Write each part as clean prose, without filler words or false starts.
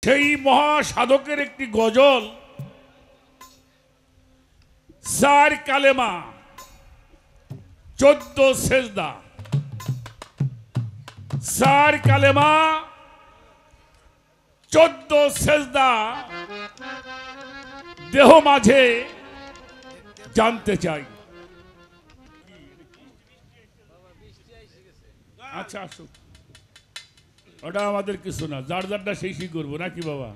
সেই মহাসাধকের একটি গজল, 4 কালেমা 14 সেজদা। 4 কালেমা 14 সেজদা দেহ মাঝে জানতে চাই। আচ্ছা আসুক, ওটা আমাদের কিছু না, যার যারটা সেই সেই করবো নাকি বাবা?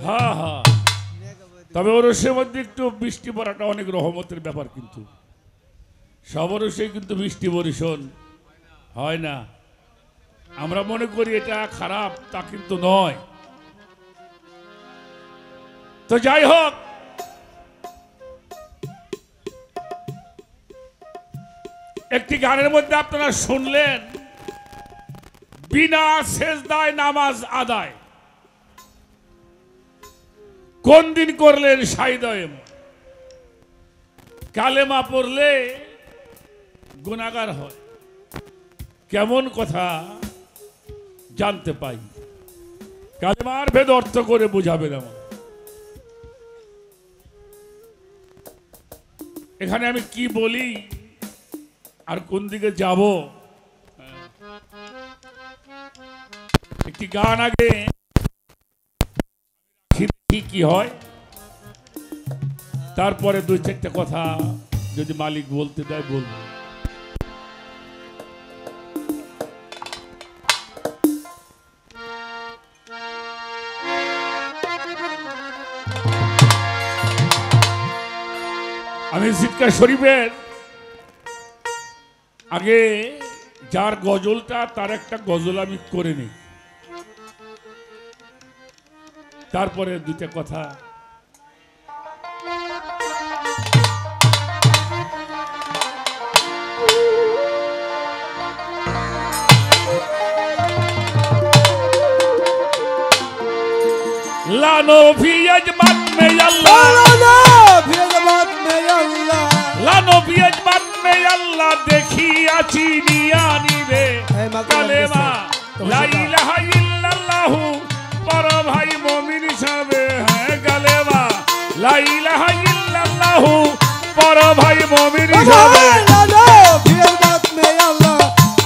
হ্যাঁ হ্যাঁ, তবে ওরসের মধ্যে একটু বৃষ্টি পড়াটা অনেক রহমতের ব্যাপার, কিন্তু সব ওরসেই কিন্তু বৃষ্টি বর্ষণ হয় না। আমরা মনে করি এটা খারাপ, তা কিন্তু নয়। তো যাই হোক, একটি গানের মধ্যে আপনারা শুনলেন, বিনা সেজদায় নামাজ আদায় কোন দিন করলেন সাইদয়েম। কালেমা পড়লে গুনাহগার হয়, কেমন কথা জানতে পাই। কালেমার ভেদ অর্থ করে বুঝাবেন আমার। এখানে আমি কি বলি আর কোন দিকে যাব, একটি গান আগে কি হয়, তারপরে 2-4টা কথা যদি মালিক বলতে দেয় বলবো। আমি জিক্কা শরীফের আগে যার গজলটা, তার একটা গজল আমি করে নিই, তারপরে 2টা কথা। लानो भी अजमत में अल्लाह, लानो भी अजमत में अल्लाह, देखी आची नियानी रे कलेमा ला इलाहा इल्लल्लाहु, पर भाई मोमिन सबे है कलेमा ला इलाहा इल्लल्लाहु, पर भाई मोमिन सबे। लानो भी अजमत में अल्लाह,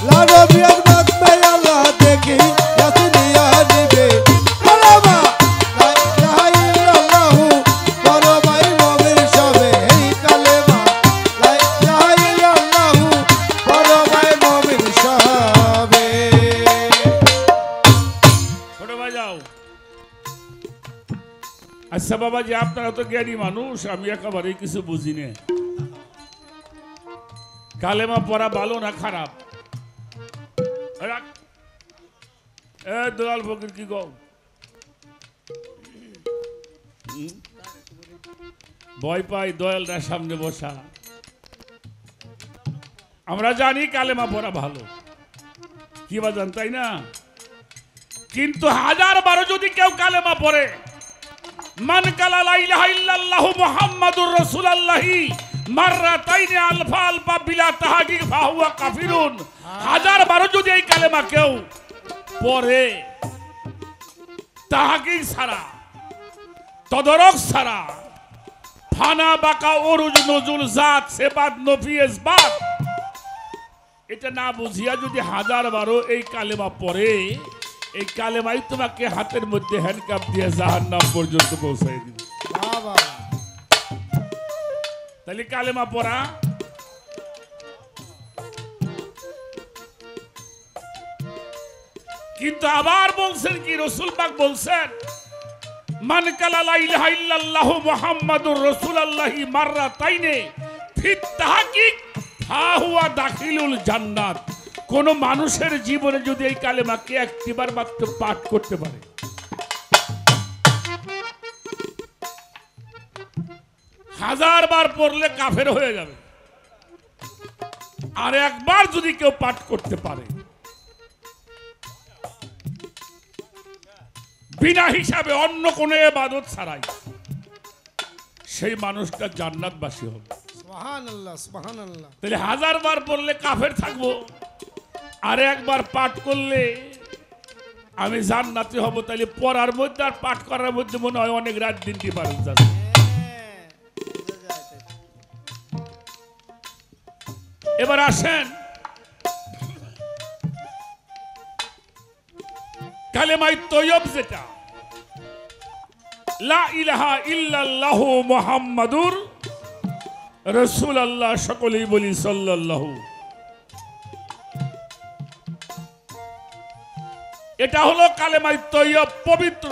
लानो भी अजमत में अल्लाह, देखी आची नियानी रे कलेमा ला इलाहा इल्लल्लाहु, पर भाई मोमिन सबे कलेमा ला इलाहा इल्लल्लाहु, पर भाई मोमिन सबे। छोड़ বাজাও। আচ্ছা বাবা, যে আপনারা তো জ্ঞানী মানুষ, আমি একেবারেই কিছু বুঝি না। কালেমা পড়া ভালো না খারাপ? দয়াল ফকির কি গো, ভয় পাই দয়ালরা সামনে বসা। আমরা জানি কালেমা পড়া ভালো, কি বাজান, তাই না? কিন্তু 1000 যদি কেউ কালেমা পড়ে, মান কালা লা ইলাহা ইল্লাল্লাহু মুহাম্মাদুর রাসূলুল্লাহি মাররাতাইনি আলফা আলফা বিলা তাহকিক ফাহুয়া কাফিরুন। 1000 যদি এই কালেমা কেউ পড়ে, তাহকিক ছাড়া, তদরক ছাড়া, ফানা বাকা ওরুজ নজুল জাত সেবাত নফি ইসবাত, এটা না বুঝিয়া যদি 1000 এই কালেমা পড়ে, এই কালেমাই তোমাকে হাতের মধ্যে হ্যান্ডকাপ দিয়ে জাহান্নাম পর্যন্ত পৌঁছায় দিবে। তাহলে কালেমা পড়া কিন্তু আবার বলছেন কি, রাসূল পাক বলছেন, মান কালা লা ইলাহা ইল্লাল্লাহু মুহাম্মাদুর রাসূলুল্লাহি মাররাতাইনি ফিত তাহকিক ফাহুয়া দাখিলুল জান্নাত। কোন মানুষের জীবনে যদি এই কালেমাকে একটিবার মাত্র পাঠ করতে পারে, 1000 বার পড়লে কাফের হয়ে যাবে। আর একবার যদি কেউ পাঠ করতে পারে, বিনা হিসাবে অন্য কোন ইবাদত ছাড়াই, সেই মানুষটা জান্নাতবাসী হবে। সুবহানাল্লাহ, সুবহানাল্লাহ। তাহলে 1000 বার পড়লে কাফের থাকবো, আর একবার পাঠ করলে আমি জান্নাতি হব, তাহলে পড়ার মধ্যে আর পাঠ করার মধ্যে মনে হয় অনেক রাত দিন ডিফারেন্স আছে। এবার আসেন কালেমায়ে তৈয়ব, যেটা লা ইলাহা ইল্লাল্লাহু মুহাম্মাদুর রাসূলুল্লাহ, সকলেই বলি সাল্লাল্লাহু। এটা হলো কালেমায়ে তৈয়ব, পবিত্র।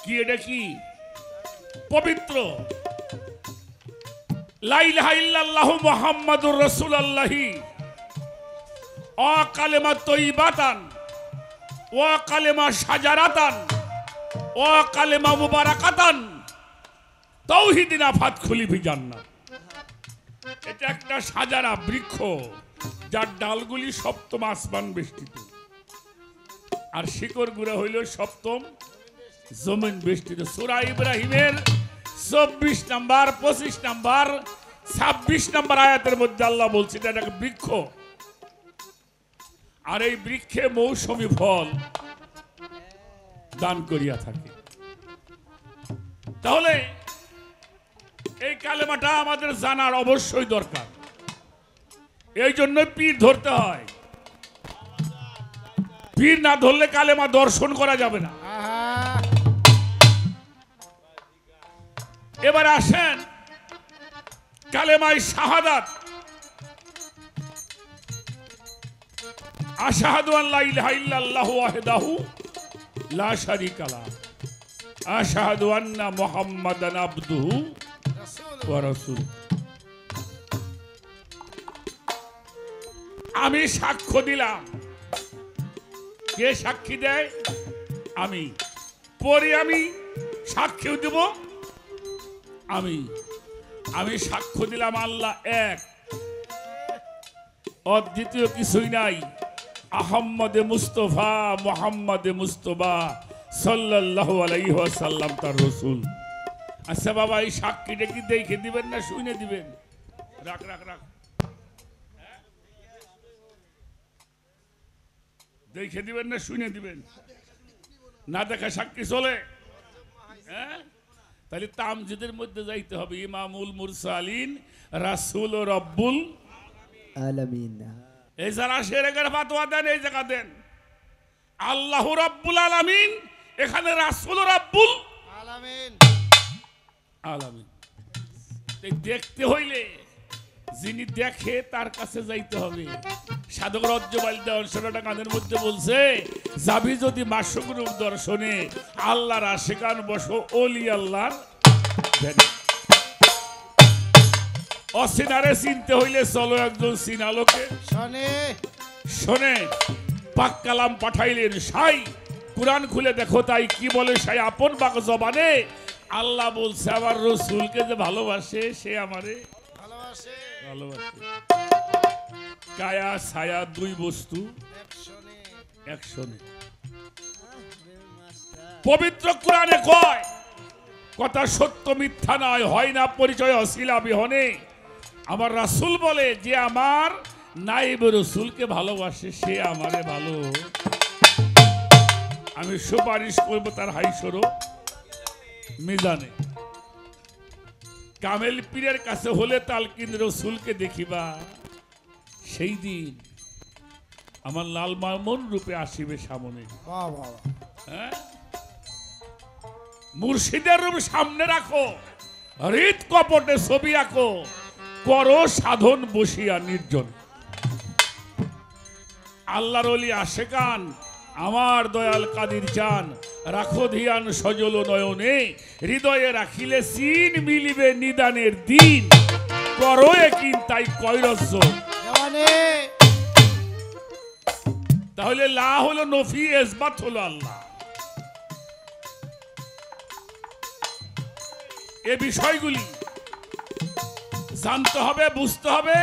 কি এটা? কি পবিত্র? লা ইলাহা ইল্লাল্লাহু মুহাম্মাদুর রাসূলুল্লাহ ও কালেমা তৈয়বাতান ও কালেমা সাজারাতান ও কালেমা মুবারাকাতান তাওহীদিনা ফাতখুলি ফি জান্নাত। এটা একটা সাজারা বৃক্ষ, যার ডালগুলি সপ্তম আসমান বেষ্টিত, আর শিকড় গুড়া হইল সপ্তম জমিন বেষ্টিত। সূরা ইব্রাহিমের 24 নম্বর, 25 নম্বর, 26 নম্বর আয়াতের মধ্যে আল্লাহ বলছে এটা একটা বৃক্ষ, আর এই বৃক্ষে মৌসুমী ফল দান করিয়া থাকে। তাহলে এই কালেমাটা আমাদের জানার অবশ্যই দরকার। এই জন্য পীর ধরতে হয়। পীর না ধরলে কালেমা দর্শন করা যাবে না। এবার আসেন কালেমায়ে শাহাদাত। আশহাদু আন লা ইলাহা ইল্লাল্লাহু ওয়াহদাহু লা শারীকা লাহু আশহাদু আন্না মুহাম্মাদান আবদুহু ওয়া রাসূলুহু। আমি সাক্ষ্য দিলাম। কে সাক্ষী দেয়? আমি। পরে আমি সাক্ষ্য দেব। আমি সাক্ষ্য দিলাম আল্লাহ এক, অদ্বিতীয় কিছুই নাই। আহম্মদে মুস্তফা মুহাম্মদে মুস্তফা সাল্লাল্লাহু আলাইহি ওয়াসাল্লাম তার রাসূল। আচ্ছা বাবা, এই সাক্ষীটা কি দেখে দিবেন না শুনে দিবেন? রাখ রাখ রাখ, দেখে দিবেন না শুনে দিবেন? না দেখা সাক্ষী চলে? হ্যাঁ, তাহলে তামজিদের মধ্যে যাইতে হবে। ইমামুল মুরসালিন রাসূল ও রব্বুল আলামিন। এই যারা শিরকের ফতোয়া দেন, এই জায়গা দেন আল্লাহু রাব্বুল আলামিন, এখানে রাসূল রাব্বুল আলামিন। আলামিন দেখতে হইলে যিনি দেখে তার কাছে যাইতে হবে। সাধক রজ্জবাইল দেওয়ার 16টা গানের মধ্যে বলছে, যাবি যদি মাসুক রূপ দর্শনে, আল্লাহর আশিকান বসো ওলি আল্লাহর ধ্যানে। অচিনারে চিনতে হইলে চলো একজন চিনালোকে শোনে। পাক কালাম পাঠাইলেন সাই, কুরআন খুলে দেখো তাই কি বলে সাই আপন বাক জবানে। আল্লাহ বলছে আমার রাসূলকে যে ভালোবাসে সে আমারে ভালোবাসে। কায়া ছায়া দুই বস্তু একশনে। পবিত্র কোরআনে কয় কথা সত্য মিথ্যা নয়, হয় না পরিচয় অশিলা বিহনে। আমার রাসূল বলে যে আমার নাইব রাসূলকে ভালোবাসে সে আমারে ভালো। আমি সুপারিশ করবো তার হাইসরো মিজানে। কামেল পীরের কাছে হলে তালকিন রাসূলকে দেখিবা, সেই দিন আমার লাল মামুন রূপে আসিবে সামনে। হ্যাঁ, মুর্শিদের রূপ সামনে রাখো, হৃদ কপটে ছবি আঁকো, করো সাধন বসিয়া নির্জন। আল্লাহর ওলি আশেকান আমার দয়াল কাদির চান, রাখো ধিয়ান সজল নয়নে, হৃদয়ে রাখিলে সিন মিলিবে নিদানের দিন, করো একিন তাই কৈরস্য। তাহলে লা হলো নফি, ইসবাত হলো আল্লাহ। এ বিষয়গুলি জানতে হবে, বুঝতে হবে।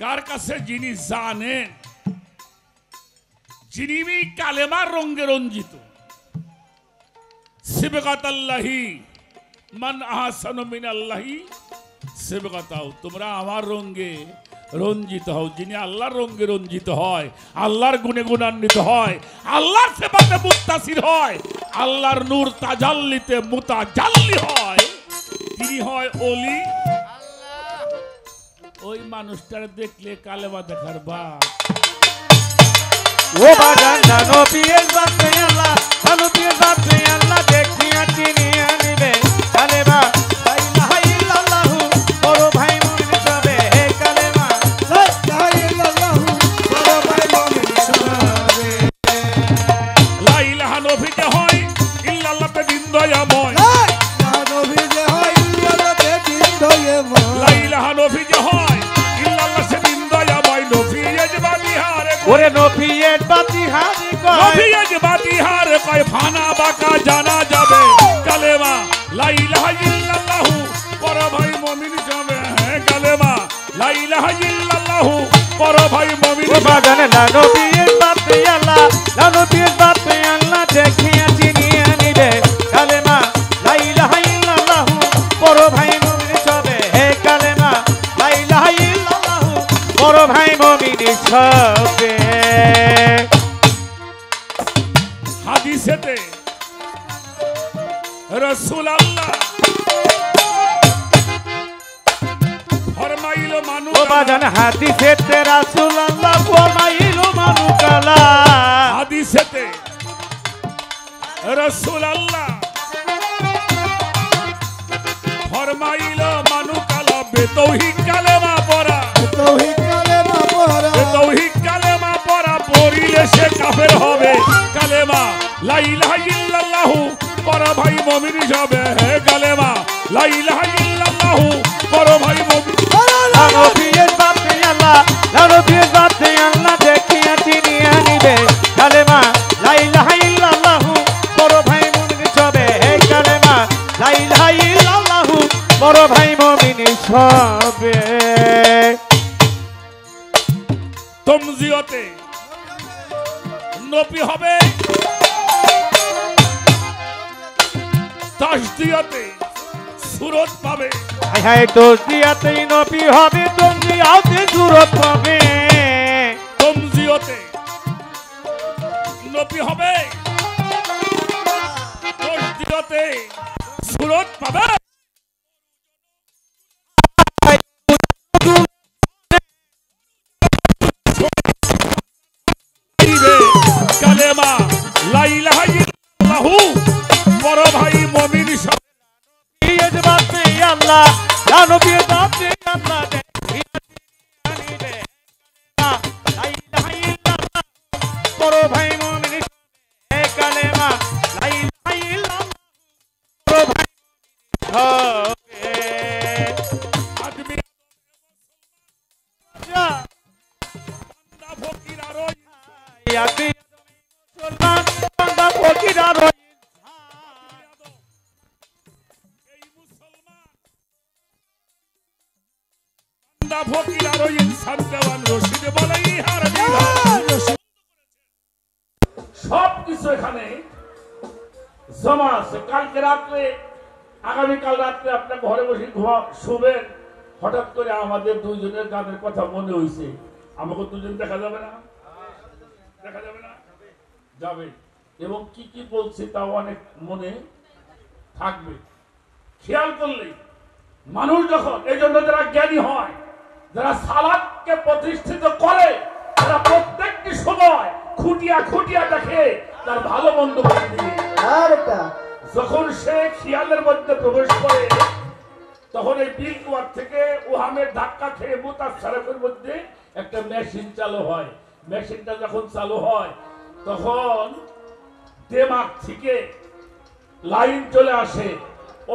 কার কাছে? যিনি জানেন, যিনি কালেমার রঙে রঞ্জিত। সিবগাতাল্লাহি মান আহসানু মিনাল্লাহি সিবগাতাও। তোমরা আমার রঙে রঞ্জিত হও। যিনি আল্লাহর রঙে রঞ্জিত হয়, আল্লাহর গুণে গুণান্বিত হয়, আল্লাহর সেবাতে মুত্তাসির হয়, আল্লাহর নূর তাজাল্লিতে মুতাজাল্লি হয়, তিনি হয় ওলি। ওই মানুষটার দেখলে কালেমা দেখার বাপ। ও বাগান জানো পিয়ের বাপে আল্লাহ, জানো পিয়ের বাপে আল্লাহ দেখিয়া চিনিয়া নিবে কালেমা লা ইলাহা ইল্লাল্লাহু বড় ভাই মুমিন সবে হে কালেমা লা ইলাহা ইল্লাল্লাহু বড় ভাই মুমিন সবে। লা ইলাহা নবীতে হয় ইল্লাল্লাহতে দিন দয়াময়, লা ইলাহা নবীতে হয় ইল্লাল্লাহতে দিন দয়াময়, লা ইলাহা নবীতে হয় ইল্লাল্লাহতে দিন দয়াময়। নবী আজবাতি হারে ওরে নফিয়ের বাতি হারি কয়, নবী আজবাতি হারে কয় ফানা বাঁকা জানা যাবে কালেমা লা ইলাহা ইল্লাল্লাহু বড় ভাই মুমিন সবে হে কালেমা লা ইলাহা ইল্লাল্লাহু বড় ভাই মুমিন। ও বাগান জানো পিয়ের বাপে আল্লাহ, জানো পিয়ের বাপে আল্লাহ দেখিয়া চিনিয়া নিবে কালেমা লা ইলাহা ইল্লাল্লাহু বড় ভাই মুমিন সবে হে কালেমা লা ইলাহা ইল্লাল্লাহু বড় ভাই মুমিন সবে। হাদিসেতে রাসূল আল্লাহ ফরমাইল মানুষ ও বাগান হাদিসেতে রাসূল আল্লাহ ফরমাইল মানুকালা, হাদিসেতে রাসূল আল্লাহ ফরমাইল মানুকালা বেতৌহিদ কালেমা পড়া, তৌহিদ কালেমা পড়া, বেতৌহিদ কালেমা পড়া পড়িলে সে কাফের হবে কালেমা লা ইলাহা ইল্লাল্লাহু বড় ভাই মুমিন হবে হে কালেমা লা ইলাহা ইল্লাল্লাহু বড় ভাই মুমিন। জানো পিয়ের বাপে আল্লাহ, জানো পিয়ের বাপে আল্লাহ দেখিয়া চিনিয়া নিবে কালেমা লা ইলাহা ইল্লাল্লাহু বড় ভাই মুমিন সবে হে কালেমা লা ইলাহা ইল্লাল্লাহু বড় ভাই মুমিন সবে। তমজিয়তে নবী হবে, তাসদিয়াতে সুরত পাবে, হায় হায় তসদিয়াতেই নবী হবে, তসদিয়াতে সুরত পাবে, তমজিয়তে নবী হবে, তাসদিয়াতে সুরত পাবে। কালেমা লা ইলাহা ইল্লাল্লাহু বড় ভাই মুমিন সবে। পিয়ের বাপে আল্লাহ, জানো পিয়ের বাপে আল্লাহ দেখিয়া চিনিয়া নিবে লা ইলাহা ইল্লাল্লাহ বড় ভাই মুমিন হে কালেমা লা ইলাহা ইল্লাল্লাহ বড় ভাই হবে। আদমি যা বান্দা ফকির আর ওই ইয়াতি মুসলমান বান্দা ফকির আর এই মুসলমান বান্দা ফকির আর ওই ইনসান দেওয়ান রশিদ বলে ইহার সব কিছু এখানে জমা আছে। কালকে রাত্রে আগামীকাল রাত্রে আপনার ঘরে বসে শুবেন, হঠাৎ করে আমাদের দুইজনের গানের কথা মনে হয়েছে, আমাকে দুজন দেখা যাবে না? দেখা যাবে না? যাবে। এবং কি কি বলছে তাও অনেক মনে থাকবে। খেয়াল করলে মানুষ যখন এই জন্য যারা জ্ঞানী হয়, যারা সালাতকে প্রতিষ্ঠিত করে, তারা প্রত্যেকটি সময় খুঁটিয়া খুঁটিয়া দেখে তার ভালো মন্দ করে দিয়ে। যখন সে খেয়ালের মধ্যে প্রবেশ করে তখন এই বিল কুয়ার থেকে ওহামের ধাক্কা খেয়ে মুতাসারফের মধ্যে একটা মেশিন চালু হয়। মেশিনটা যখন চালু হয় তখন দেমাগ থেকে লাইন চলে আসে,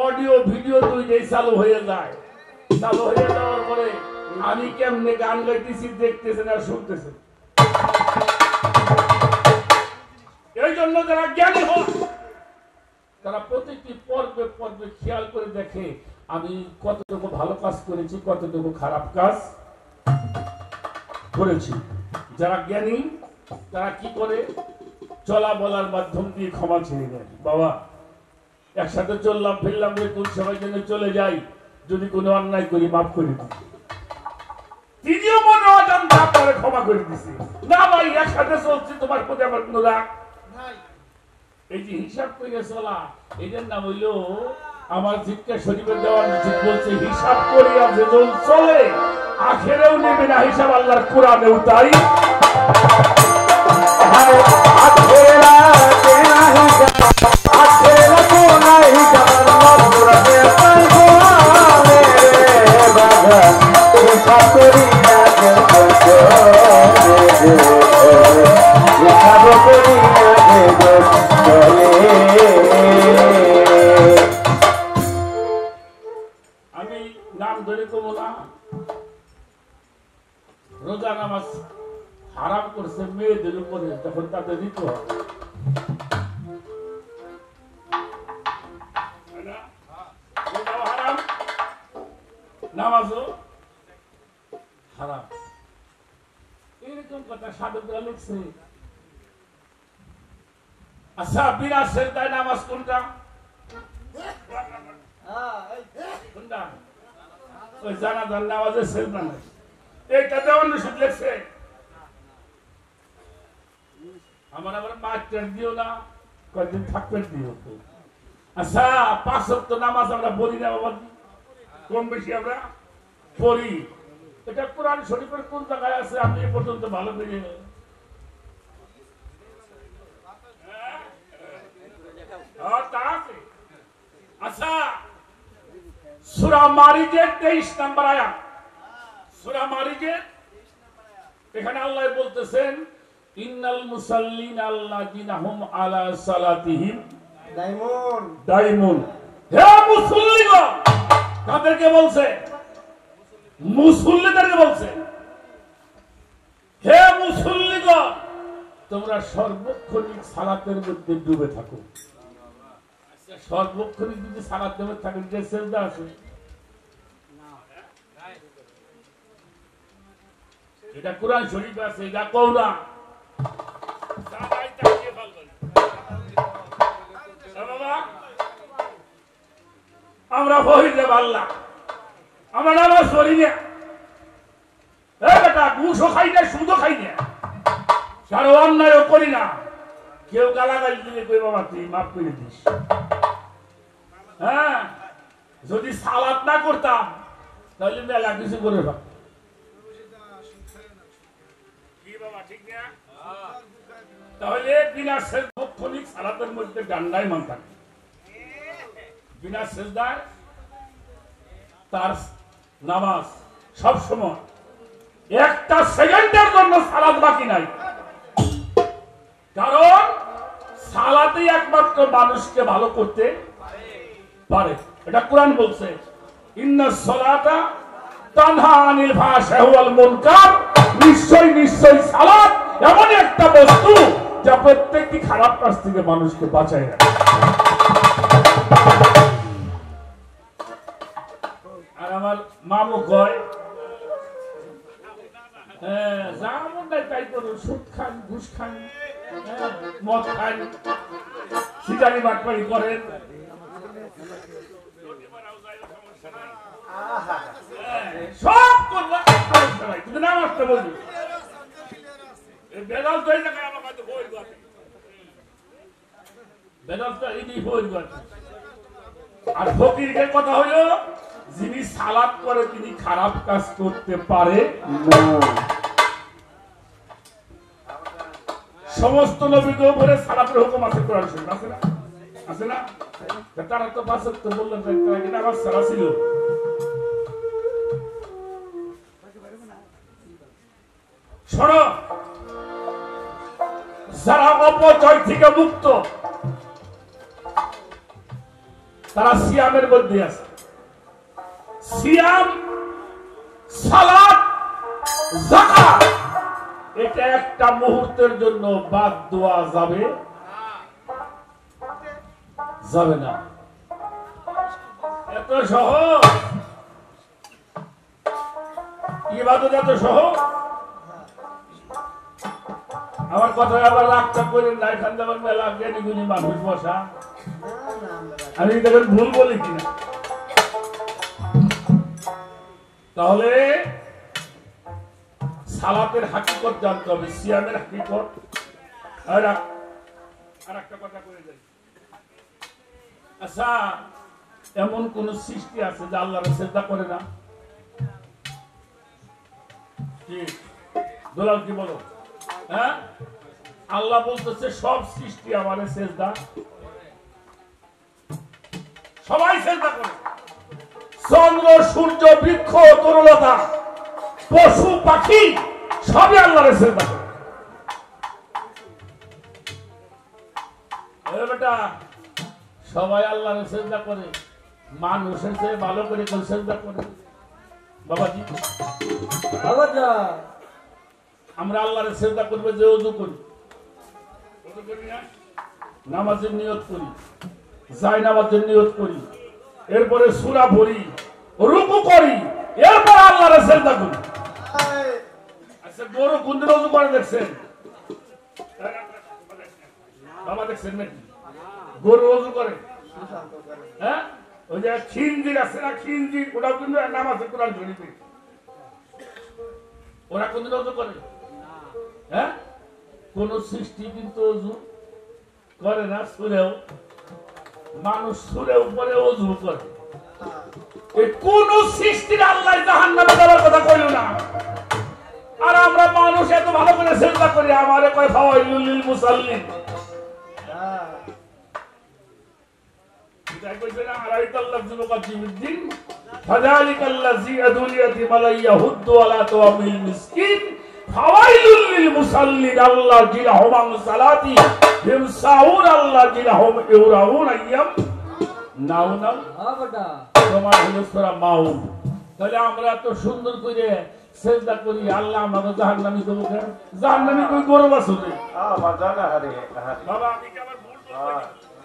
অডিও ভিডিও দুইটাই চালু হয়ে যায়। চালু হয়ে যাওয়ার পরে আমি কেমনে গান গাইতেছি দেখতেছেন আর শুনতেছেন। এই জন্য যারা জ্ঞানী হয় তারা প্রতিটি পর্বে পর্বে খেয়াল করে দেখে আমি কতটুকু ভালো কাজ করেছি, কতটুকু খারাপ কাজ করেছি। যারা জ্ঞানী তারা কি করে, চলা বলার মাধ্যম দিয়ে ক্ষমা চেয়ে নেয়। বাবা একসাথে চললাম ফিরলাম, তুই সবাই জন্য চলে যাই, যদি কোনো অন্যায় করি মাফ করে দিই। তিনিও মনে অজান্তে আপনারা ক্ষমা করে দিছে। না ভাই একসাথে চলছি, তোমার প্রতি আমার কোনো রাগ নাই। এই যে হিসাব করে চলা, এটার নাম হইল আমার জিজ্ঞা শরীফের দেওয়ার উচিত বলছে, হিসাব করিয়া যেজন চলে আখেরেও নেবে না হিসাব, আল্লাহর কোরআনেও তাই। আমি নাম ধরে কমো না, রোজা নামাজ হারাম করছে মেয়েদের উপরে, তখন তাদের দিতে হবে। হারাম, নামাজও হারাম, এরকম কথা সাধকরা লিখছে। আচ্ছা বিনা সেজদায় নামাজ কোনটা? কোনটা? ওই জানাজার নামাজের সেজদা নাই, এইটা দেওয়ান রশিদ লিখছে। আমার আবার মাস্টার দিও না, কয়েকদিন থাকবেন দিও। আচ্ছা 5 ওয়াক্ত নামাজ আমরা পড়ি না বাবা, কম বেশি আমরা পড়ি। এটা কোরআন শরীফের কোন জায়গায় আছে আপনি এ পর্যন্ত ভালো করে? আচ্ছা সূরা মারিজের 23 নম্বর আয়াত, সূরা মারিজের, এখানে আল্লাহ বলতেছেন ইন্নাল মুসাল্লিনা আল্লাযিনা হুম আলা সালাতিহিম দাইমুন। হে মুসল্লিগণ, কাদেরকে বলছে? মুসল্লিদেরকে বলছে। হে মুসল্লিগণ, তোমরা সর্বক্ষণিক সালাতের মধ্যে ডুবে থাকো। সর্বক্ষণিক যদি সালাত ডুবে থাকে, যে সেজদা আছে এটা কোরআন শরীফে আছে, এটা কও না। আমরা বহি যে আল্লাহ, আমরা নামাজ পড়ি না, বেটা ঘুষও খাই না, সুদও খাই না, সারা অন্যায়ও করি না। কেউ গালাগালি দিলে কই বাবা তুই মাফ করে দিস। হ্যাঁ, যদি সালাত না করতাম তাহলে মেলা কিছু করে কি বাবা, ঠিক না? তাহলে বিনা সার্বক্ষণিক সালাতের মধ্যে ডান্ডায় মান থাকে, বিনা সেজদায় তার নামাজ সব সময়, একটা সেকেন্ডের জন্য সালাত বাকি নাই। কারণ সালাতেই একমাত্র মানুষকে ভালো করতে পারে, এটা কোরআন বলছে ইন্নাস সালাতা তানহা আনিল ফাহশাই ওয়াল মুনকার। নিশ্চয় নিশ্চয় সালাত এমন একটা বস্তু যা প্রত্যেকটি খারাপ কাজ থেকে মানুষকে বাঁচায় রাখে। আর আমার মামু কয় যা মন নাই তাই করুন, সুদ খান, ঘুষ খান, মদ খান, সিগারি বাটপারি করেন, সব করবো, কিন্তু নামাজটা বলি বেদাল তো এই জায়গায় আমার কাছে বই গাছে, বেদালটা এই বই গাছে। আর ফকিরের কথা হলো যিনি সালাত করে তিনি খারাপ কাজ করতে পারে না। সমস্ত নবীদের উপরে সালাতের হুকুম আছে কোরআন শরীফে, আছে না? আছে না? তারা তো 5 ওয়াক্ত বললেন, তারা কি নামাজ ছাড়া ছিল? শোনো, যারা অপচয় থেকে মুক্ত তারা সিয়ামের মধ্যে আছে। সিয়াম, সালাত, যাকাত, এটা একটা মুহূর্তের জন্য বাদ দেওয়া যাবে যাবে না। এত সহজ ইবাদত, এত সহজ। আমার কথা আবার রাগটা করেন না, এখান থেকে মেলা জ্ঞানী গুণী মানুষ বসা, আমি দেখেন ভুল বলি কিনা। তাহলে সালাতের হাকিকত জানতে হবে, সিয়ামের হাকিকত। আর একটা কথা বলে যাই, আচ্ছা এমন কোন সৃষ্টি আছে যে আল্লাহর সিজদা করে না? কি দোলাল কি বলো? হ্যাঁ, আল্লাহ বলতেছে সব সৃষ্টি আমারে সিজদা, সবাই সিজদা করে। চন্দ্র, সূর্য, বৃক্ষ, তরুলতা, পশু, পাখি সবই আল্লাহর সিজদা করে। বেটা সবাই আল্লাহর সিজদা করে, মানুষের চেয়ে ভালো করে কেউ সিজদা করে? বাবাজি আমরা আল্লাহর সিজদা করবে যে ওযু করি, নামাজের নিয়ত করি, যাই নামাজের নিয়ত করি, এরপরে সূরা পড়ি, রুকু করি, এরপর আল্লাহর সিজদা করি। আচ্ছা গরু কোন দিন ওযু করে দেখছেন? বাবা দেখছেন নাকি গরু ওযু করে? হ্যাঁ, ওই যে খিনজির আছে না, খিনজির, ওটাও কিন্তু নামাজে কোরআন শরীফে, ওরা কোন দিন ওযু করে? হ্যাঁ, কোন সৃষ্টি কিন্তু ওযু করে না। সুরেও মানুষ সুরেও পরে ওযু করে। এই কোন সৃষ্টির আল্লাহ জাহান্নামে যাওয়ার কথা কইল না, আর আমরা মানুষ এত ভালো করে সিজদা করি। আমারে কয় ফাওয়াইলুল লিল মুসাল্লিন, এটা কইছে না আরাইতাল্লাহ যুবকাতিউদ্দিন ফাযালিকাল্লাযী ইয়াদুল ইয়াতীমা লা ইয়াহুদ্দু আলা তাওয়ামিল মিসকিন ফাওয়াইলুল লিল মুসাল্লিন আল্লাযীনা হুম আন সালাতি ইমসাউন আল্লাযীনা হুম ইউরাউন আইয়াম নাউনাল। হ্যাঁ বেটা তোমার হলো সূরা মাউন। তাহলে আমরা এত সুন্দর করে সিজদা করি, আল্লাহ আমাকে জাহান্নামী দেব কেন? জাহান্নামী কই গরু বাসুদে বাজানা হারে বাবা, আমি কি আবার ভুল বলছি?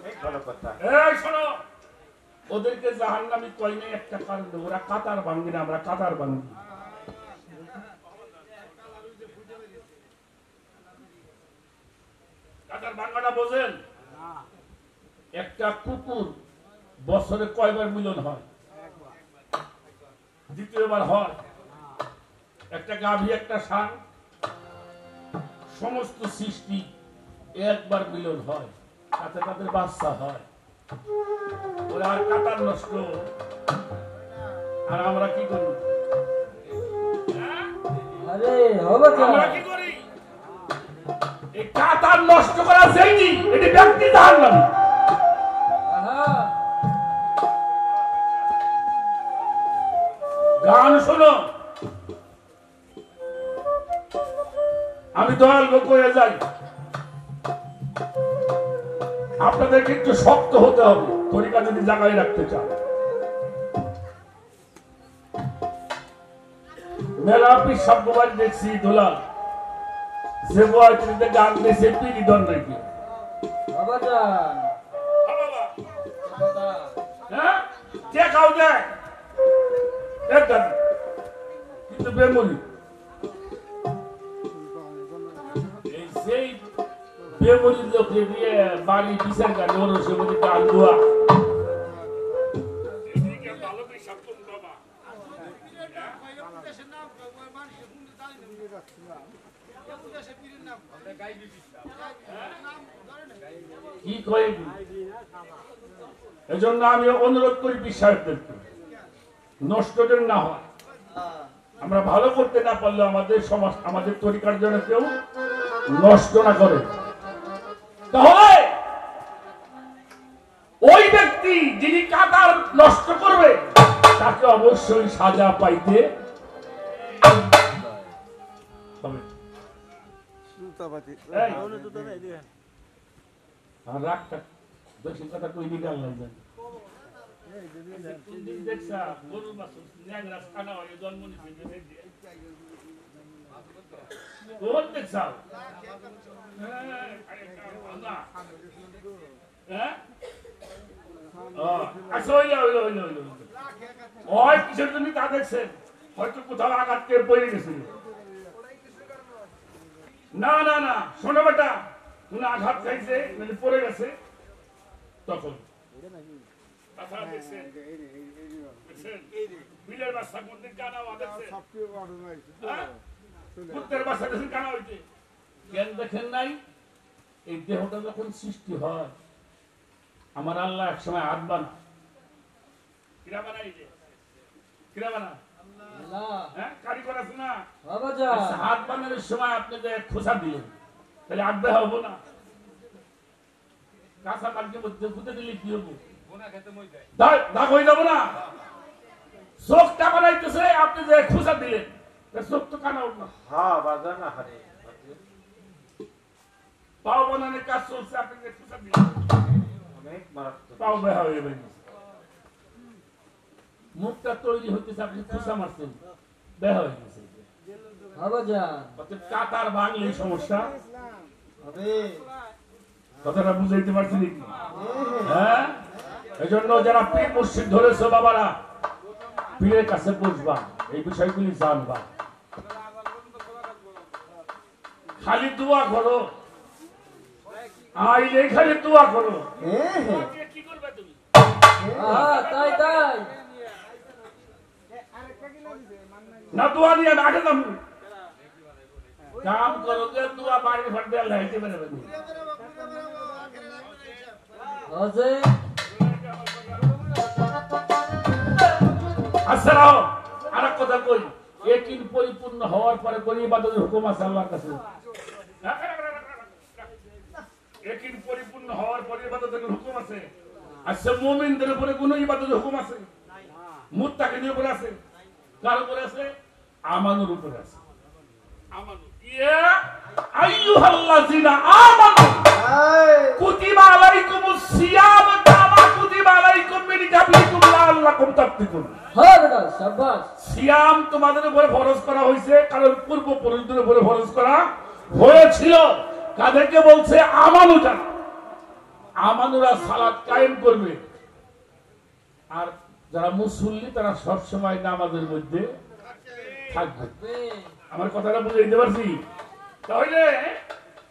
এই ভালো কথা। এই শোনো, ওদেরকে জাহান্নামী কই নাই একটা কারণ, ওরা কাতার ভাঙি না, আমরা কাতার ভাঙি। কাতার ভাঙাটা বোঝেন? একটা কুকুর বছরে কয়বার মিলন হয়? দ্বিতীয়বার হয়। একটা গাভী, একটা ষাঁড়, সমস্ত সৃষ্টি একবার মিলন হয়, তাতে তাদের বাচ্চা হয়। ওরা আর কাতার নষ্ট, আর আমরা কি করি? আমরা কি করি? এই কাতার নষ্ট করা যায়নি, এটি ব্যক্তি জাহান্নামী। গান শোনো, আমি দয়াল কয়ে যাই, আপনাদেরকে একটু শক্ত হতে হবে তরিকা যদি জায়গায় রাখতে চান। মেলা পিসাব মোবাইল দেখছি দোলাল, যে বয়সে গান দিয়েছে পিড়ি দন নাকি। হ্যাঁ, কে খাও দেয় কিন্তু বেমরি, সেই বেমরির লোককে দিয়ে বাড়ি বিচার গান ওর সে বলি গান দোয়া। কি কয়ে এই জন্য আমি অনুরোধ করি বিশ্বাসদেরকে নষ্ট যেন না হয়। আমরা ভালো করতে না পারলে আমাদের সমাজ, আমাদের তরিকার জন্য কেউ নষ্ট না করে, তাহলে ওই ব্যক্তি যিনি কাতার নষ্ট করবে তাকে অবশ্যই সাজা পাইতে হবে। রাগটা দক্ষিণ কথা কই দিকে আল্লাহ জানে। দেখছা গরুর বাছুর ন্যাংরা খানা হয় জন্ম নিছে কোন দেখছা? হ্যাঁ, আচ্ছা হইলো হইলো হইলো হইলো ওই কিসের জন্য তা দেখছেন? হয়তো কোথাও আঘাত কে পড়ে গেছিল। না না না, শোনো বেটা, কোন আঘাত খাইছে মানে পড়ে গেছে তখন বিলের বাচ্চা কোনদিন কানা দেখছে? কুত্তের বাসা দেখেন কানা হইতে জ্ঞান দেখেন নাই এই দেহটা যখন সৃষ্টি হয় আমার আল্লাহ এক সময় হাত বানা কিরা বানাই যে কিরা বানা হ্যাঁ কারিগর আছে না আচ্ছা, হাত বানানোর সময় আপনি যে খোসা দিলেন তাহলে হাত বেহা হবো না কাঁচা মার্কে মধ্যে ফুটে দিলে কি হবো দাগ হয়ে যাবো না চোখটা বানাইতেছে আপনি যে খোসা দিলেন চোখ তো কানা উঠলো পাও বানানোর কাজ চলছে আপনি যে খোসা দিলেন পাও বেহা হয়ে যাবে মুখটা তৈরি হইতেছে আপনি খোসা মারছেন বেহা হয়ে গেছে কাতার ভাঙলে সমস্যা কথাটা বুঝাইতে পারছি নাকি হ্যাঁ এই জন্য যারা পীর মুর্শিদ ধরেছো বাবারা পীরের কাছে বসবা এই বিষয়গুলি জানবা খালি দোয়া করো আইলে খালি দোয়া করো কি করবে তুমি তাই তাই না দোয়া নিয়ে আগে যাবো काम करोगे तू आप आगे फट दिया लाइट में बने ओजे আসসালাম আরেক কথা কই একিন পরিপূর্ণ হওয়ার পরে কোন ইবাদতের হুকুম আছে আল্লাহর কাছে একিন পরিপূর্ণ হওয়ার পরে ইবাদতের হুকুম আছে আচ্ছা মুমিনদের উপরে কোন ইবাদতের হুকুম আছে মুত্তাকিনের উপরে আছে কার উপরে আছে আমানুর উপরে আছে আমানু ইয়া আইয়ুহাল্লাযিনা আমানু কুতিবা আলাইকুমুস সিয়াম কামা কুতিবা আলাইকুম মিন কাবলিকুম লাআল্লাকুম তাত্তাকুন হ্যাঁ বেটা শাবাশ সিয়াম তোমাদের উপরে ফরজ করা হয়েছে কারণ পূর্ব পুরুষদের উপরে ফরজ করা হয়েছিল কাদেরকে বলছে আমানু যারা আমানুরা সালাত কায়েম করবে আর যারা মুসল্লি তারা সব সময় নামাজের মধ্যে থাকবে আমার কথাটা বুঝে দিতে পারছি তাহলে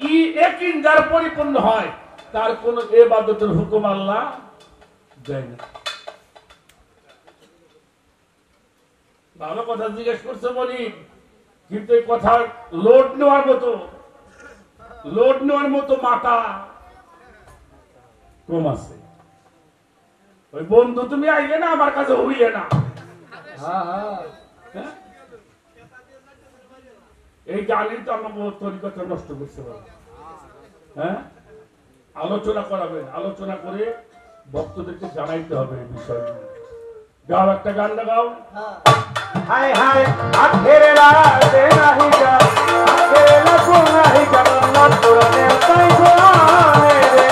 ই ইয়াকিন যার পরিপূর্ণ হয় তার কোন ইবাদতের হুকুম আল্লাহ দেয় না ভালো কথা জিজ্ঞেস করছে বলি কিন্তু এই কথা লোড নেওয়ার মতো মাথা কম আছে ওই বন্ধু তুমি আইলে না আমার কাছে হইলে না হ্যাঁ এই গালির তো আমার তরিকতা নষ্ট করতে পারে হ্যাঁ আলোচনা করাবেন আলোচনা করে ভক্তদেরকে জানাইতে হবে এই বিষয়গুলো গাও একটা গান লাগাও হায় হায় আখেরে রাতে নাহি যা আখেরে লাগো নাহি যা মত তোরনে তাই গোনে রে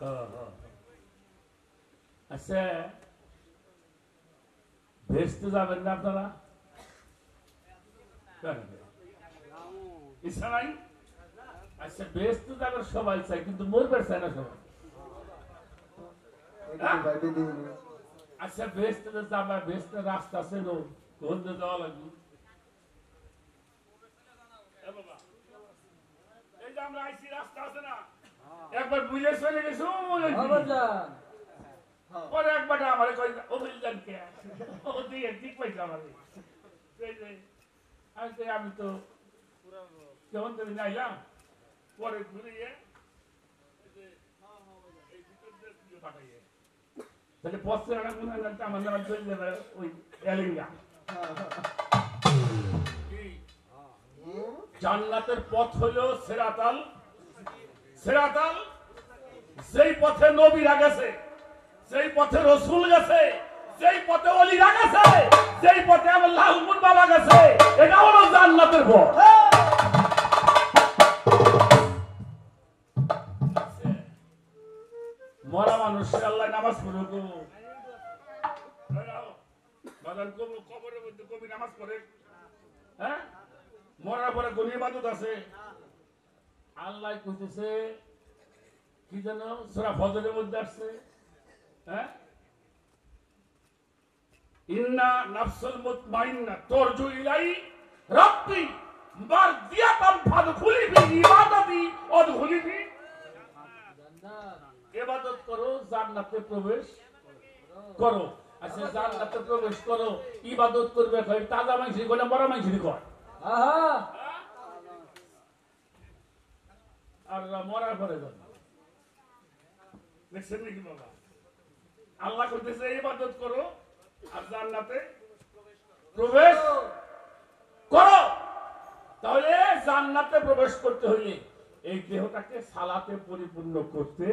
বাবা আচ্ছা ভেস্তে যাবেন না আপনারা ইচ্ছা নাই আচ্ছা ভেস্তে যাবেন সবাই চাই কিন্তু মরবে চায় না সবাই আচ্ছা ভেস্তে যাবে ভেস্তে রাস্তা আছে কোন যাওয়া লাগবে আমরা আইছি রাস্তা আছে না একবার বুঝে চলে গেছো পরে একবার আমার কই অভিযান কে ও দিয়ে ঠিক পাইছে আমারে আমি তো কেমন তুমি নাইলাম পরে ঘুরিয়ে তাহলে পথে আমার নাম চলে যাবে ওই এলিঙ্গা জান্নাতের পথ হলো সিরাতাল সিরাতাল যেই পথে নবীরা গেছে যেই পথে রাসূল গেছে যেই পথে ওলিরা গেছে যেই পথে আমার লালমুন বাবা গেছে এটা হলো জান্নাতের পথ মরা মানুষ আল্লাহ নামাজ পড়ো বাজার কবরের মধ্যে কবি নামাজ পড়ে হ্যাঁ মরার পরে কোন ইবাদত আছে আল্লাহ কইতেছে কি যেন সূরা ফজরের মধ্যে আসছে হ্যাঁ ইন্না নাফসুল মুতমাইন্না তুরজু ইলাই রাব্বি মারদিয়াতান ফাদখুলি বি ইবাদাতি ওয়াদখুলি বি জান্নাত ইবাদত করো জান্নাতে প্রবেশ করো আচ্ছা জান্নাতে প্রবেশ করো ইবাদত করবে কই তাজা মাংস কইলে মরা মাংস কই আহা আর মরার পরে যান দেখছেন নাকি বাবা আল্লাহ কইতেছে ইবাদত করো আর জান্নাতে প্রবেশ করো তাহলে জান্নাতে প্রবেশ করতে হইলে এই দেহটাকে সালাতে পরিপূর্ণ করতে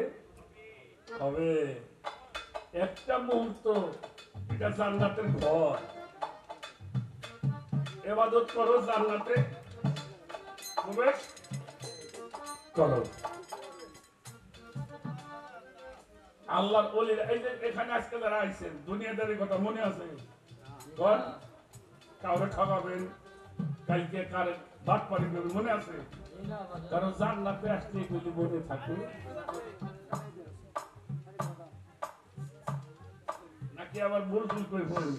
হবে একটা মুহূর্ত এটা জান্নাতের ঘর ইবাদত করো জান্নাতে প্রবেশ করো আল্লাহর ওলিরা এই যে এখানে আজকে যারা আইছেন দুনিয়াদারির কথা মনে আছে কোন কাউরে ঠকাবেন কালকে কার বাট পারি মনে আছে কারণ জান্নাতে আসতে এগুলি মনে থাকে নাকি আবার ভুল ভুল করে পড়ি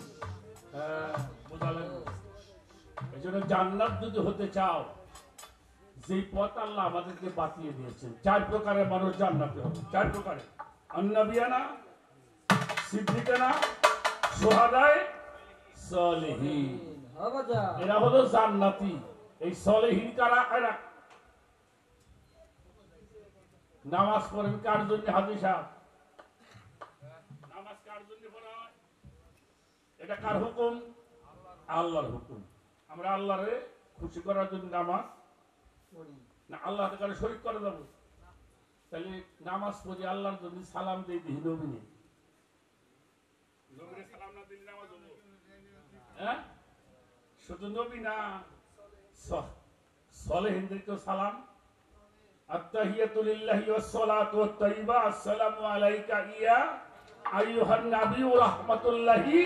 বোঝা লাগবে এই জন্য জান্নাত যদি হতে চাও যে পথ আল্লাহ আমাদেরকে বাতিয়ে দিয়েছেন চার প্রকারের মানুষ জান্নাতে হবে চার প্রকারের अन्नबियाना सिद्दीकाना शुहादाए सालिहीन এরা হলো জান্নাতি এই সালিহীন কারা এরা নামাজ পড়েন কার জন্য হাজী সাহেব নামাজ কার জন্য পড়া হয় এটা কার হুকুম আল্লাহর হুকুম আমরা আল্লাহরে খুশি করার জন্য নামাজ পড়ি না আল্লাহর কাছে শরীক করে দেব তাহলে নামাজ পড়ি আল্লাহর জন্য সালাম দেই দিই নবীনে নবীরে সালাম না দিলে নামাজ হবে হ্যাঁ শুধু নবী না সালেহিনদেরকে সালাম আত্তাহিয়াতু লিল্লাহি ওয়াস সালাতু ওয়াত তাইয়্যিবা আসসালামু আলাইকা ইয়া আইয়ুহান নাবী ওয়া রাহমাতুল্লাহি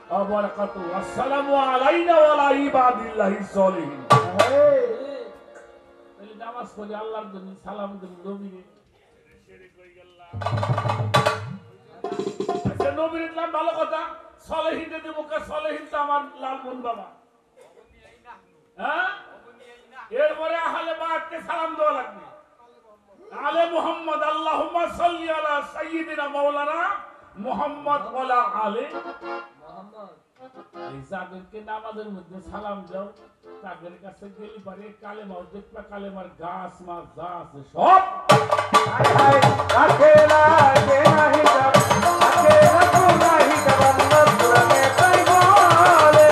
ওয়া বারাকাতুহু আসসালামু আলাইনা ওয়া আলা ইবাদিল্লাহিস সালিহিন তাহলে নামাজ পড়ি আল্লাহর জন্য সালাম দিই নবীরে আচ্ছা নবীর নাম ভালো কথা সালেহিনদের দেব কা সালেহিন তো আমার লালমন বাবা হ্যাঁ এরপরে আহলে বাইতকে সালাম দেওয়া লাগবে আলে মুহাম্মদ আল্লাহুম্মা সাল্লি আলা সাইয়্যিদিনা মাওলানা মুহাম্মদ ওয়ালা আলে মুহাম্মদ এই যাদেরকে নামাজের মধ্যে সালাম দাও তাদের কাছে গেলি পারে কালেমাও দেখবা কালেমার গাছ মাছ যা আছে সব আকেলা কে নাহি যাব আকেলা কো নাহি যাব নজরে তাই বলে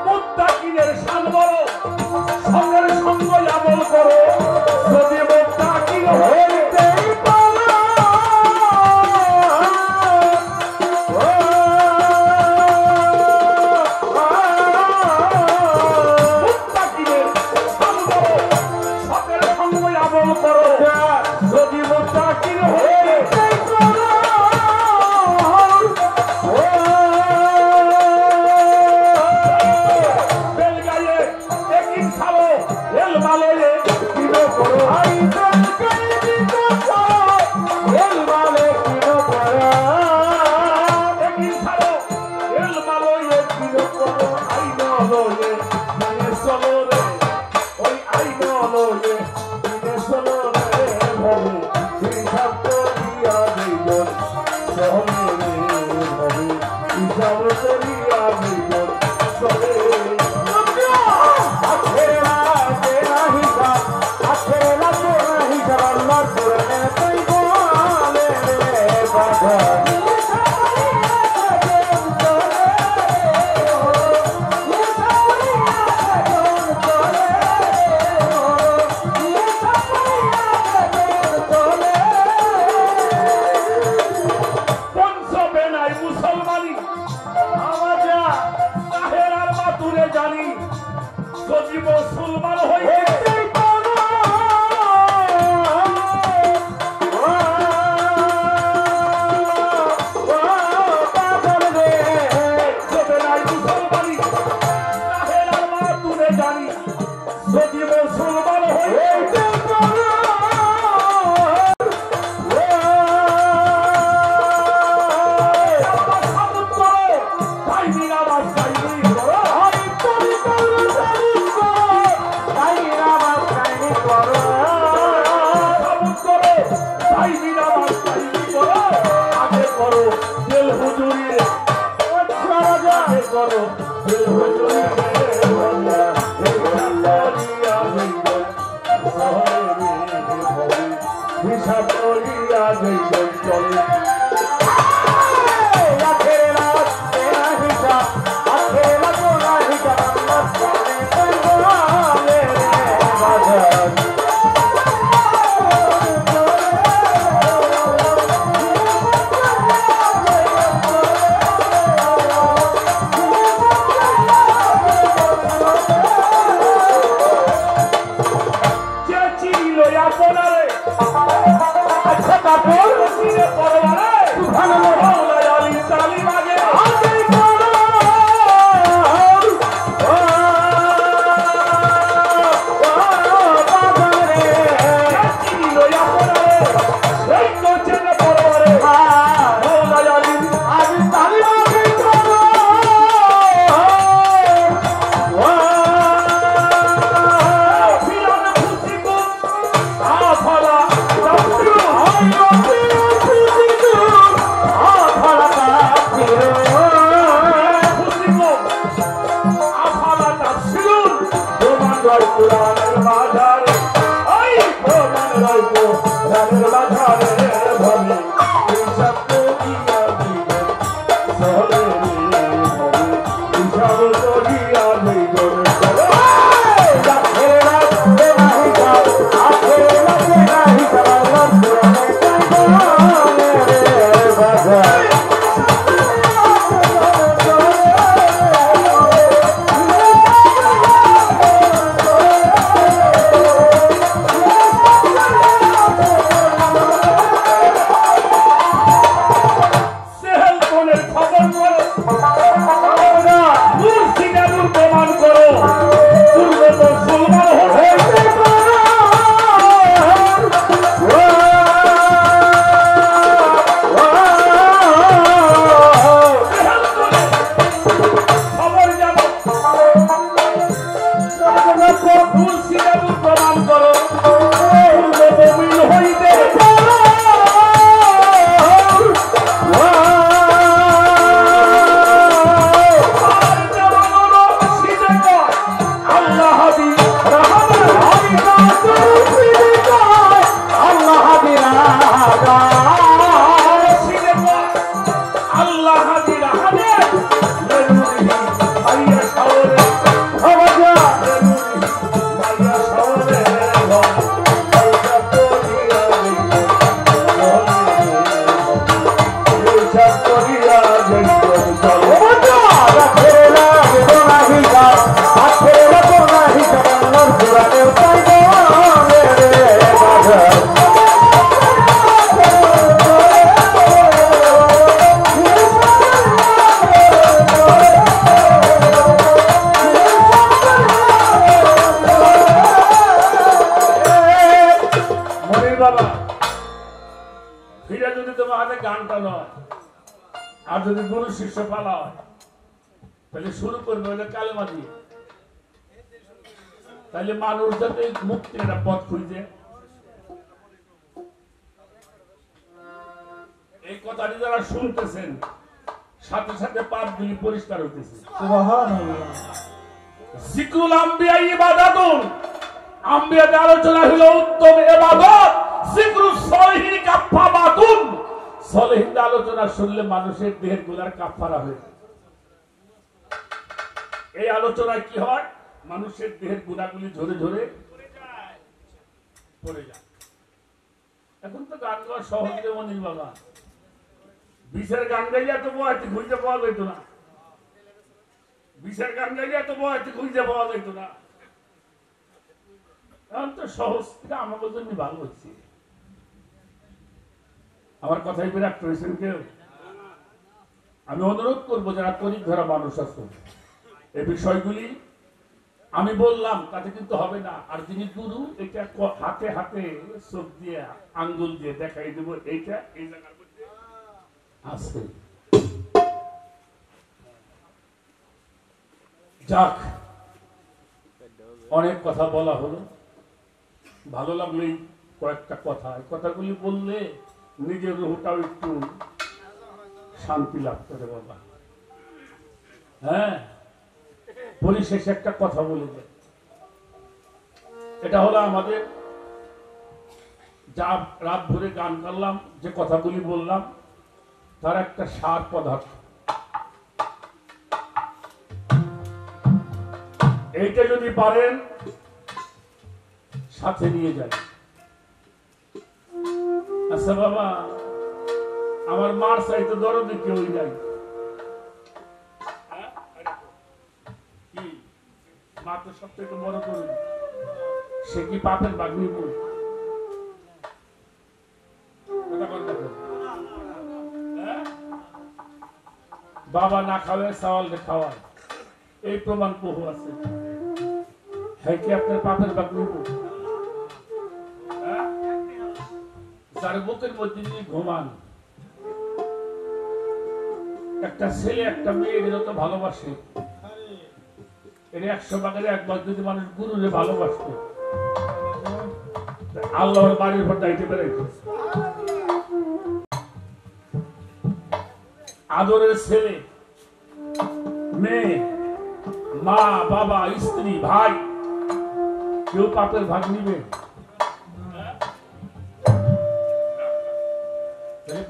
মুত্তাকিনের শান বড় সঙ্গের সঙ্গ আমল করো যদি মুত্তাকিন হইতে মানুষ যাতে মুক্তির একটা পথ খুঁজে এই কথাটি যারা শুনতেছেন সাথে সাথে পাপগুলি পরিষ্কার হইতেছে। সুবহানাল্লাহ। যিকরুল আম্বিয়া ইবাদাতুন, আম্বিয়াদের আলোচনা হলো উত্তম ইবাদত। যিকরুল হিন্দু আলোচনা শুনলে মানুষের দেহের গুনার কাফারা হয়ে যায়। এই আলোচনায় কি হয়, মানুষের দেহের গুণাগুলি ঝরে ঝরে পড়ে যায়। এখন তো গান গাওয়া সহজ মনির বাবা, বিষের গান গাইলে এত বয়তে খুঁজতে পাওয়া যেত না, বিষের গান গাইলে এত বয়তে খুঁজতে পাওয়া যেত না। এখন তো সহজ, আমাদের জন্য ভালো হচ্ছে। আমার কথাই বিরাট করেছেন কেউ? আমি অনুরোধ করবো যারা তরিক ধরা মানুষ আছে, এই বিষয়গুলি আমি বললাম তাতে কিন্তু হবে না। আর যিনি গুরু, এটা হাতে হাতে চোখ দিয়ে আঙ্গুল দিয়ে দেখাই দেবো, এইটা এই জায়গার মধ্যে আছে। যাক, অনেক কথা বলা হলো, ভালো লাগলেই কয়েকটা কথা, এই কথাগুলি বললে নিজের রুহটাও একটু শান্তি লাভ করে বাবা। হ্যাঁ, পরিশেষে একটা কথা বলে দেয়, এটা হলো আমাদের যা রাত ভরে গান করলাম, যে কথাগুলি বললাম, তার একটা সার পদার্থ। এইটা যদি পারেন সাথে নিয়ে যায়। আচ্ছা বাবা, আমার মার চাইতে দরদে কেউই নাই, মা তো সব থেকে বড় করে, সে কি পাপের বাগনি বল? বাবা না খাওয়ায় চাওয়ালকে খাওয়ায়, এই প্রমাণ বহু আছে। হ্যাঁ, কি আপনার পাপের বাগনি বল? যার বুকের মধ্যে নিয়ে ঘুমান, একটা ছেলে একটা মেয়ের যত ভালোবাসে, এর 100 ভাগের 1 ভাগ যদি মানুষ গুরুরে ভালোবাসত, আল্লাহর বাড়ির ভর দাইতে বেড়াইত। আদরের ছেলে মেয়ে, মা বাবা স্ত্রী ভাই, কেউ পাপের ভাগ নিবে?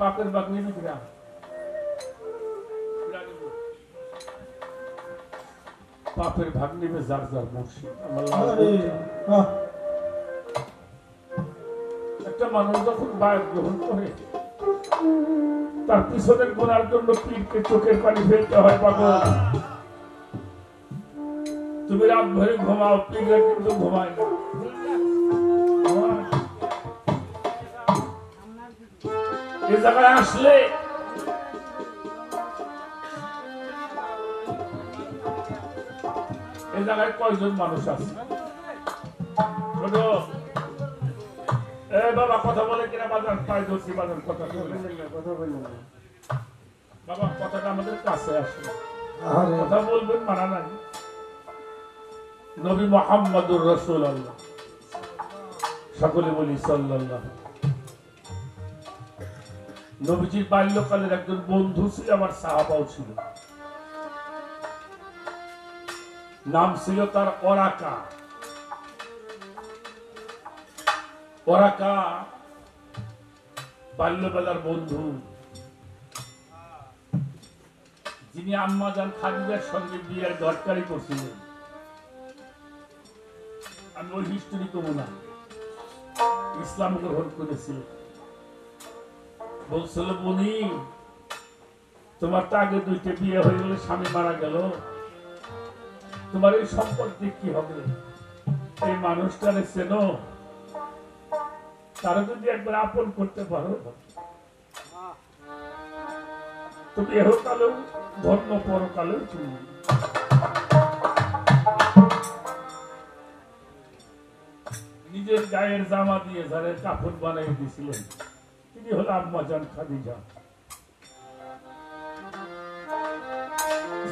পাপের ভাগ নিবি কিনা? পাপের ভাগ নিবে যার যার মুর্শিদ। একটা মানুষ যখন বায়াত গ্রহণ করে, তার পিছনের গুনার জন্য পীরকে চোখের পানি ফেলতে হয়। পাগল, তুমি রাত ভরে ঘুমাও, পীররা কিন্তু ঘুমায় না। এই জায়গায় আসলে এই জায়গায় কয়জন মানুষ আছে? বাবা কথা বলে কিনা? বাজার পাই ধরছি, বাজার কথা বাবা, কথাটা আমাদের কাছে আসে, কথা বলবেন মানা নাই। নবী মুহাম্মদুর রাসূলুল্লাহ, সকলে বলি সাল্লাল্লাহু। নবীজির বাল্যকালের একজন বন্ধু ছিল, আমার সাহাবাও ছিল, নাম ছিল তার ওরাকা। ওরাকা বাল্যবেলার বন্ধু, যিনি আম্মা জান খাদিজার সঙ্গে বিয়ের দরকারি করছিলেন। আমি ওই হিস্ট্রি কমু না, ইসলাম গ্রহণ করেছিল। বলছিল, বনি তোমার তো আগে 2টে বিয়ে হয়ে গেলে স্বামী মারা গেল, তোমার এই সম্পত্তি কি হবে? এই মানুষটারে চেনো, তারা যদি একবার আপন করতে পারো, তুমি এহকালেও ধন্য, পরকালেও তুমি। নিজের গায়ের জামা দিয়ে যারা কাপড় বানিয়ে দিয়েছিলেন, তিনি হল আম্মা জান খাদিজা,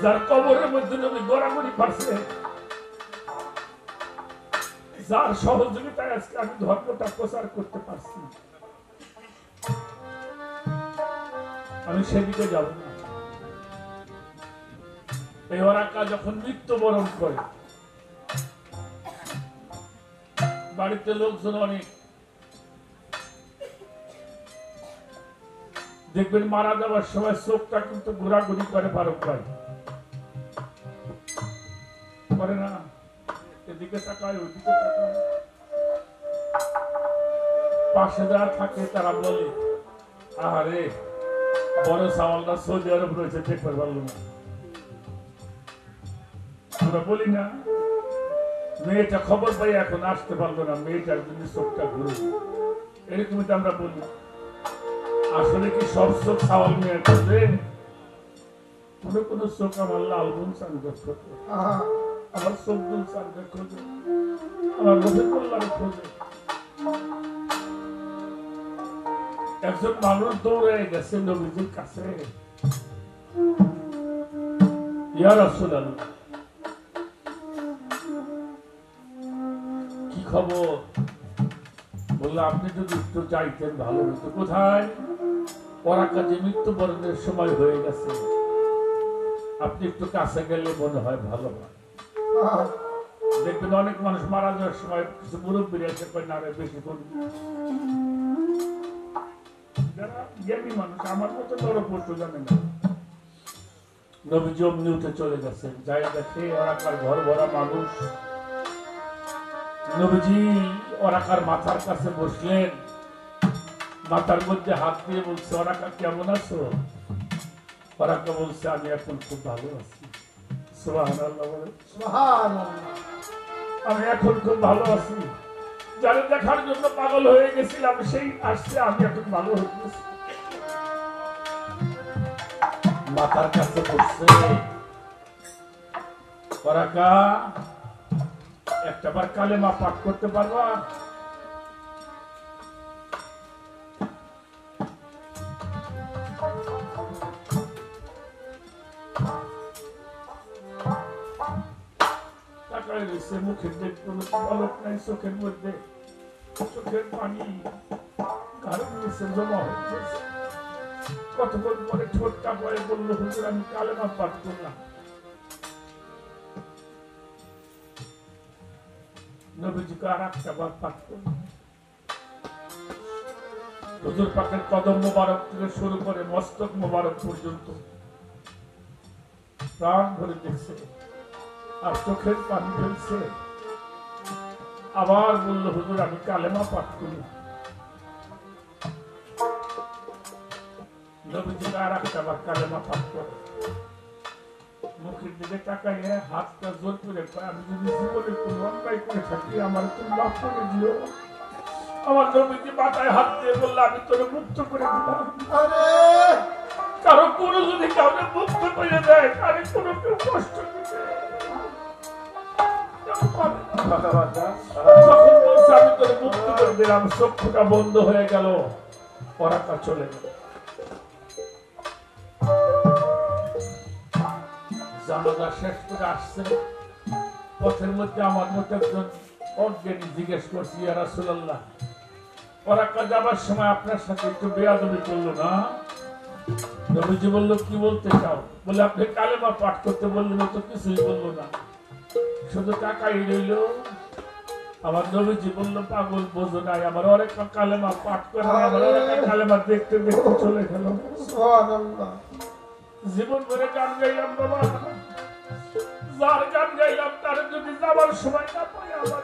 যার কবরের মধ্যে নবী গড়াগড়ি পারছে, যার সহযোগিতায় আজকে আমি ধর্মটা প্রচার করতে পারছি। আমি সেদিকে যাব না। এই ওরাকা যখন মৃত্যুবরণ করে, বাড়িতে লোকজন অনেক, দেখবেন মারা যাওয়ার সময় চোখটা কিন্তু ঘোরাঘুরি করে ফারুক ভাই, করে না? এদিকে তাকায় ওইদিকে তাকায়। পাশে যারা থাকে তারা বলে আরে বড় সাওয়ালটা সৌদি আরব রয়েছে, দেখতে পারলো না। আমরা বলি না মেয়েটা খবর পাই এখন আসতে পারলো না, মেয়েটার জন্য চোখটা ঘুরে, এরকমই তো আমরা বলি। আসলে কি সব চোখ সাওয়াল মেয়ে করবে? কোনো কোনো চোখ আমার লাল বোন সানগত করবে, আমার চোখ বোন সানগত করবে, আমার রোজের কল্যাণ খোঁজে। একজন মানুষ দৌড়ে গেছে নবীজির কাছে, ইয়া রাসূলুল্লাহ কি খবর? বললো আপনি যদি একটু চাইতেন ভালো হতো। কোথায়? ওরা কাজে মৃত্যুবরণের সময় হয়ে গেছে, আপনি একটু কাছে গেলে মনে হয় ভালো হয়। দেখবেন অনেক মানুষ মারা যাওয়ার সময় কিছু মুরব্বীরা এসে কয় না রে বেশি করবি। যারা জ্ঞানী মানুষ আমার মতো বড় পড়তে জানে না, নবীজি অমনি উঠে চলে গেছেন, যাই দেখে ওরাকার ঘর ভরা মানুষ। নবীজি ওরাকার মাথার কাছে বসলেন, মাথার মধ্যে হাত দিয়ে বলছে ওরাকা কেমন আছো? ওরাকা বলছে আমি এখন খুব ভালো আছি। সুবহানাল্লাহ বলে, সুবহানাল্লাহ, আমি এখন খুব ভালো আছি। যারা দেখার জন্য পাগল হয়ে গেছিলাম সেই আসছে, আমি এখন ভালো হয়ে গেছি। মাথার কাছে বসছে ওরাকা, একটাবার কালেমা পাঠ করতে পারবা? মুখের দেখতে পলক নাই, চোখের মধ্যে চোখের পানি কারণ জমা হয়েছে। কতক্ষণ পরে ঠোঁটটা পরে বললো হুজুর আমি কালেমা পাঠ করলাম। নবীজিকে আর একটা বার পাঠ করলাম। হুজুর পাকের কদম মোবারক থেকে শুরু করে মস্তক মোবারক পর্যন্ত প্রাণ ভরে দেখছে আর চোখের পানি ফেলছে। আবার বললো হুজুর আমি কালেমা পাঠ করি। নবীজিকে আর একটা বার কালেমা পাঠ করে মুখের দিকে তাকাইয়ে হাতটা জোর করে কয় আমি যদি জীবনে কোনো অন্যায় করে থাকি আমার তুমি মাফ করে দিও। আমার নবীজি মাথায় হাত দিয়ে বললো আমি তোরে মুক্ত করে দিলাম। কারো কোনো যদি কাউকে মুক্ত করে দেয় তারে কোনো কেউ কষ্ট দিবে। যখন বলছে আমি তোরে মুক্ত করে দিলাম, চক্ষুটা বন্ধ হয়ে গেল, ওরাকা চলে গেল। জানাজা শেষ করে আসছে, পথের মধ্যে আমার মতো একজন অজ্ঞানী জিজ্ঞেস করছি ইয়া রাসূলুল্লাহ ওরাকা যাবার সময় আপনার সাথে একটু বেয়াদবি করলো না? নবীজি বলল কি বলতে চাও? বলে আপনি কালেমা পাঠ করতে বললেন, তো কিছুই বললো না, শুধু টাকাই রইল। আমার নবীজি বলল পাগল বোঝো নাই, আমার অনেক কালেমা পাঠ করে আমার অনেক কালেমা দেখতে দেখতে চলে গেল। সুবহানাল্লাহ। জীবন ভরে গান গাইলাম বাবা, যার গান গাইলাম তার যদি যাবার সময় না পাই আমার